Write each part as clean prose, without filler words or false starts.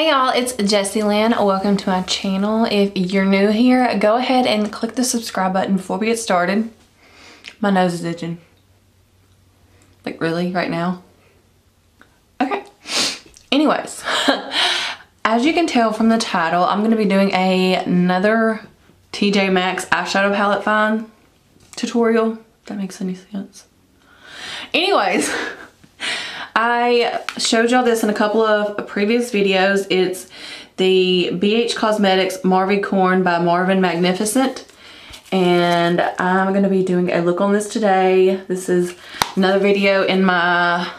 Hey y'all, it's Jessie Lynn. Welcome to my channel. If you're new here, go ahead and click the subscribe button before we get started. My nose is itching. Like really, right now? Okay. Anyways, as you can tell from the title, I'm going to be doing another TJ Maxx eyeshadow palette find tutorial. If that makes any sense. Anyways, I showed y'all this in a couple of previous videos. It's the BH Cosmetics Marvycorn by Marvin Magnificent. And I'm going to be doing a look on this today. This is another video in my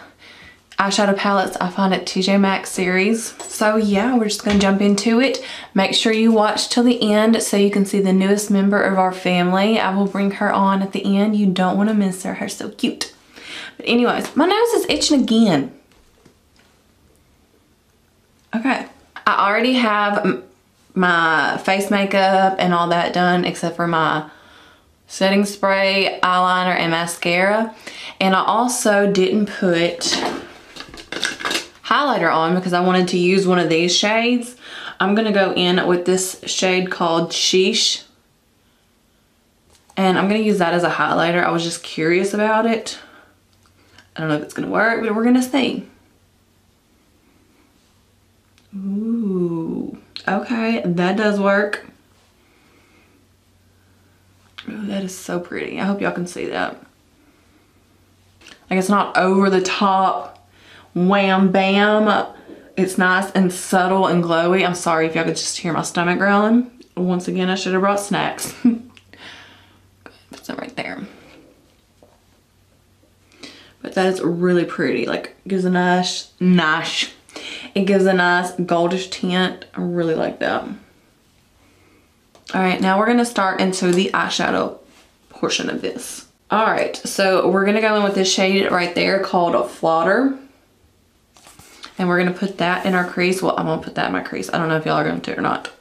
eyeshadow palettes I find at TJ Maxx series. So yeah, we're just going to jump into it. Make sure you watch till the end so you can see the newest member of our family. I will bring her on at the end. You don't want to miss her. Her so cute. But anyways, my nose is itching again. Okay. I already have my face makeup and all that done except for my setting spray, eyeliner, and mascara. And I also didn't put highlighter on because I wanted to use one of these shades. I'm going to go in with this shade called Sheesh. And I'm going to use that as a highlighter. I was just curious about it. I don't know if it's going to work, but we're going to see. Ooh, okay, that does work. Ooh, that is so pretty. I hope y'all can see that. Like, it's not over the top, wham bam. It's nice and subtle and glowy. I'm sorry if y'all could just hear my stomach growling. Once again, I should have brought snacks. Put some right there. But that is really pretty. Like, gives a nice, it gives a nice goldish tint. I really like that. Alright, now we're going to start into the eyeshadow portion of this. Alright, so we're going to go in with this shade right there called Flotter. And we're going to put that in our crease. Well, I'm going to put that in my crease. I don't know if y'all are going to or not.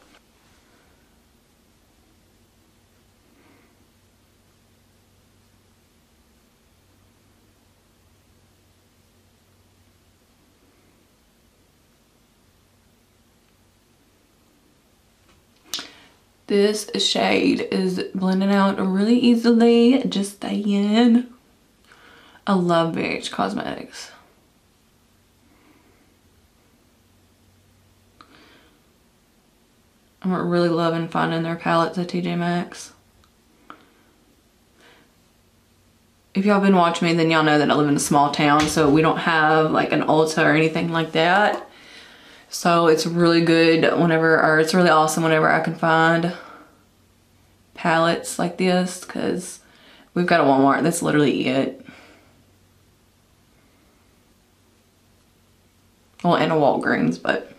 This shade is blending out really easily. Just saying. I love BH Cosmetics. I'm really loving finding their palettes at TJ Maxx. If y'all been watching me, then y'all know that I live in a small town, so we don't have like an Ulta or anything like that. So it's really good whenever, or it's really awesome whenever I can find palettes like this, because we've got a Walmart. That's literally it. Well, and a Walgreens, but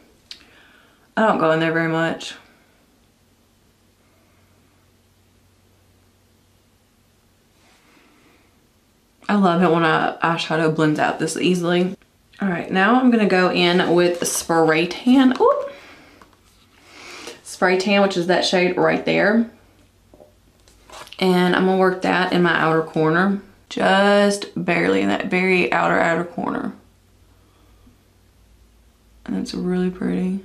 I don't go in there very much. I love it when a eyeshadow blends out this easily. All right, now I'm gonna go in with Spray Tan. Ooh. Spray Tan, which is that shade right there. And I'm gonna work that in my outer corner. Just barely in that very outer corner. And it's really pretty.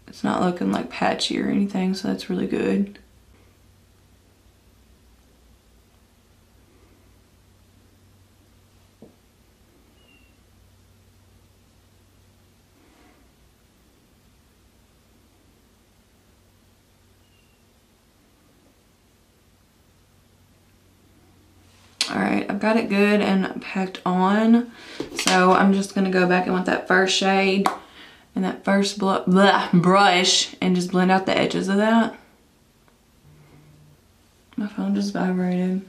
It's not looking like patchy or anything, so that's really good. Alright, I've got it good and packed on. So I'm just going to go back in with that first shade and that first brush and just blend out the edges of that. My phone just vibrated.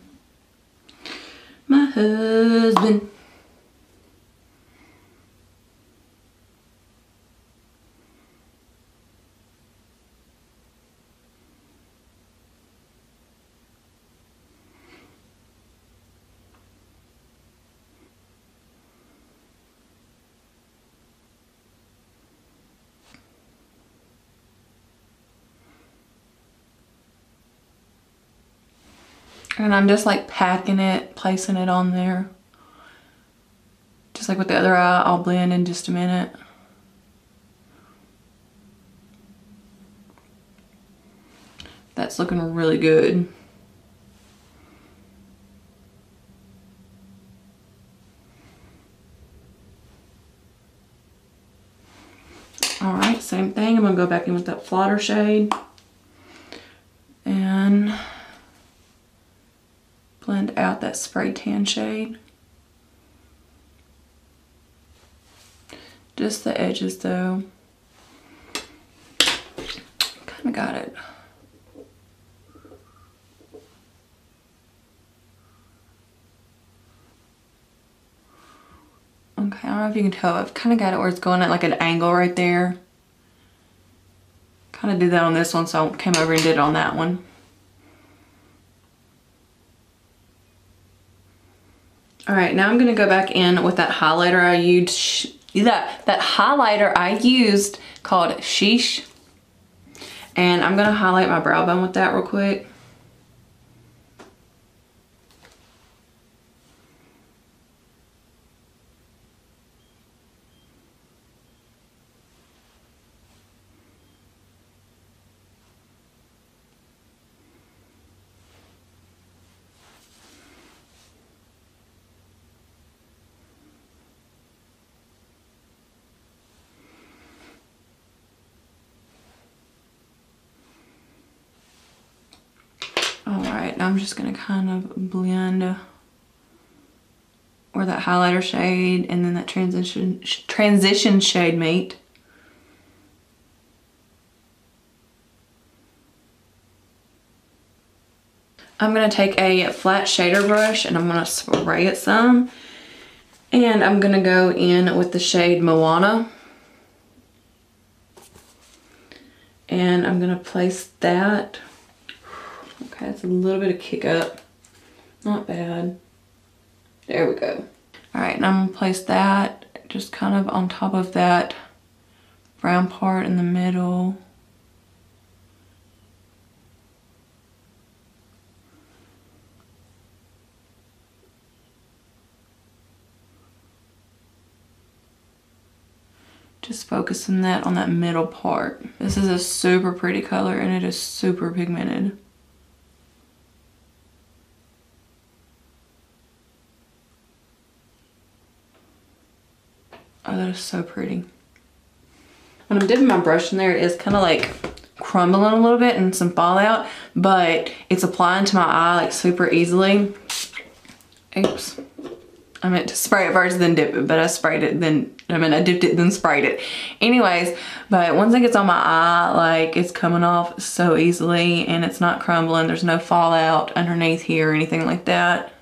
My husband. And I'm just like packing it, placing it on there. Just like with the other eye, I'll blend in just a minute. That's looking really good. All right, same thing. I'm gonna go back in with that flatter shade and blend out that spray tan shade. Just the edges though. Kind of got it. Okay, I don't know if you can tell, I've kind of got it where it's going at like an angle right there. Kind of did that on this one, so I came over and did it on that one. All right, now I'm gonna go back in with that highlighter I used, that highlighter I used called Sheesh. And I'm gonna highlight my brow bone with that real quick. Alright, now I'm just going to kind of blend where that highlighter shade and then that transition shade meet. I'm going to take a flat shader brush and I'm going to spray it some. And I'm going to go in with the shade Moana. And I'm going to place that. Okay, that's a little bit of kick up. Not bad. There we go. All right, and I'm gonna place that just kind of on top of that brown part in the middle. Just focusing that on that middle part. This is a super pretty color and it is super pigmented. Oh, that is so pretty. When I'm dipping my brush in there, it is kind of like crumbling a little bit and some fallout, but it's applying to my eye like super easily. Oops. I meant to spray it first then dip it, but I sprayed it then, I dipped it then sprayed it. Anyways, but once it gets on my eye, like it's coming off so easily and it's not crumbling. There's no fallout underneath here or anything like that.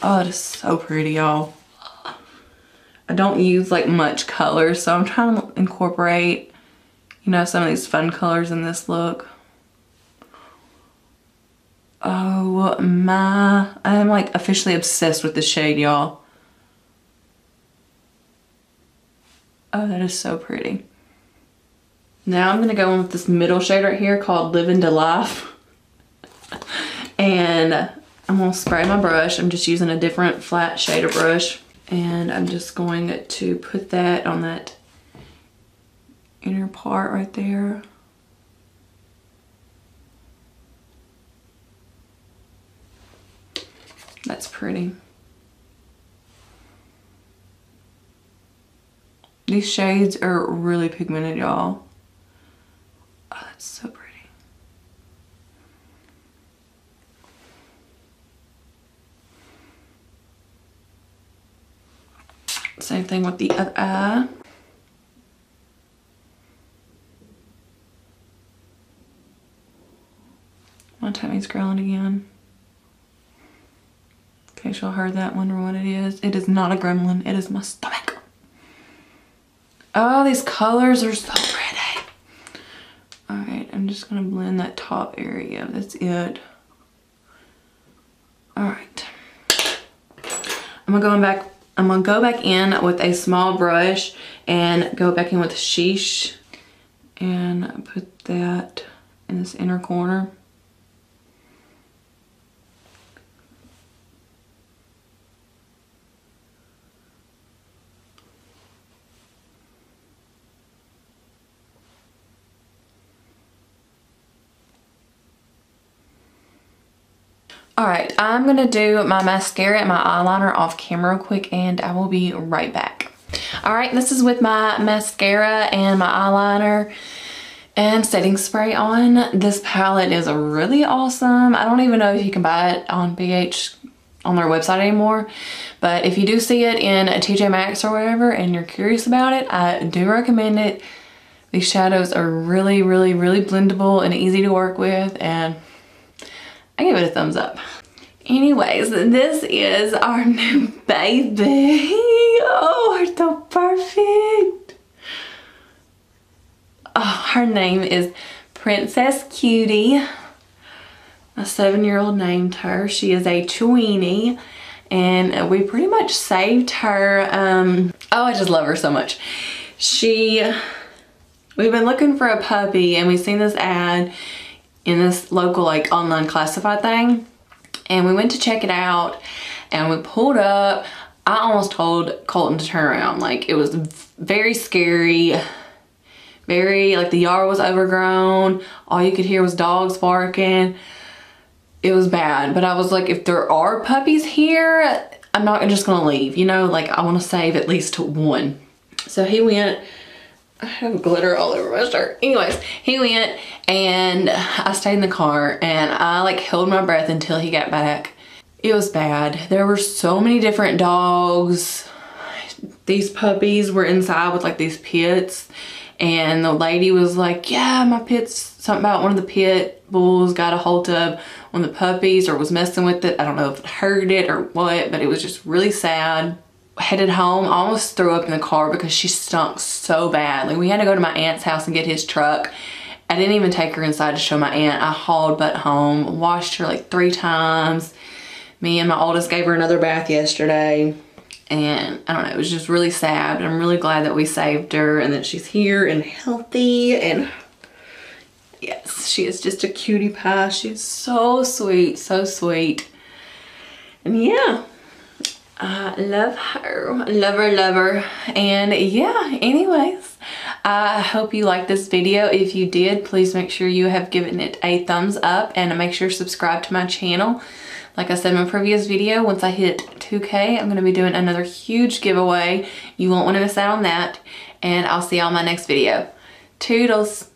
Oh, it is so pretty, y'all. I don't use like much color, so I'm trying to incorporate, you know, some of these fun colors in this look. Oh my, I'm like officially obsessed with this shade, y'all. Oh, that is so pretty. Now I'm gonna go in with this middle shade right here called Living to Life. And I'm gonna spray my brush. I'm just using a different flat shader brush. And I'm just going to put that on that inner part right there. That's pretty. These shades are really pigmented, y'all. Oh, that's so pretty. Same thing with the other eye. My tummy's growling again. In case y'all heard that, wonder what it is. It is not a gremlin, it is my stomach. Oh, these colors are so pretty. Alright, I'm just gonna blend that top area. That's it. Alright. I'm gonna go back in with a small brush and go back in with Sheesh and put that in this inner corner. Alright, I'm gonna do my mascara and my eyeliner off camera real quick and I will be right back. Alright, this is with my mascara and my eyeliner and setting spray on. This palette is really awesome. I don't even know if you can buy it on BH on their website anymore, but if you do see it in a TJ Maxx or whatever and you're curious about it, I do recommend it. These shadows are really, really, really blendable and easy to work with, and I give it a thumbs up. Anyways, this is our new baby. Oh, her so perfect. Oh, her name is Princess Cutie. A 7-year-old named her. She is a tweenie, and we pretty much saved her. Oh, I just love her so much. We've been looking for a puppy, and we've seen this ad in this local like online classified thing, and we went to check it out, and we pulled up. I almost told Colton to turn around. Like, it was very scary. Very, like, the yard was overgrown. All you could hear was dogs barking. It was bad, but I was like, if there are puppies here, I'm not just gonna leave, you know, like, I want to save at least one. So he went. I have glitter all over my shirt. Anyways, he went, and I stayed in the car, and I like held my breath until he got back. It was bad. There were so many different dogs. These puppies were inside with like these pits, and the lady was like, yeah, my pit's, something about one of the pit bulls got a hold of one of the puppies or was messing with it. I don't know if it hurt it or what, but it was just really sad. Headed home, I almost threw up in the car because she stunk so bad. Like, we had to go to my aunt's house and get his truck. I didn't even take her inside to show my aunt. I hauled butt home, washed her like 3 times. Me and my oldest gave her another bath yesterday. And I don't know, it was just really sad, but I'm really glad that we saved her and that she's here and healthy. And yes, she is just a cutie pie. She's so sweet, so sweet. And yeah, I love her. Love her, love her. And yeah, anyways, I hope you liked this video. If you did, please make sure you have given it a thumbs up and make sure to subscribe to my channel. Like I said in my previous video, once I hit 2K, I'm going to be doing another huge giveaway. You won't want to miss out on that. And I'll see y'all in my next video. Toodles.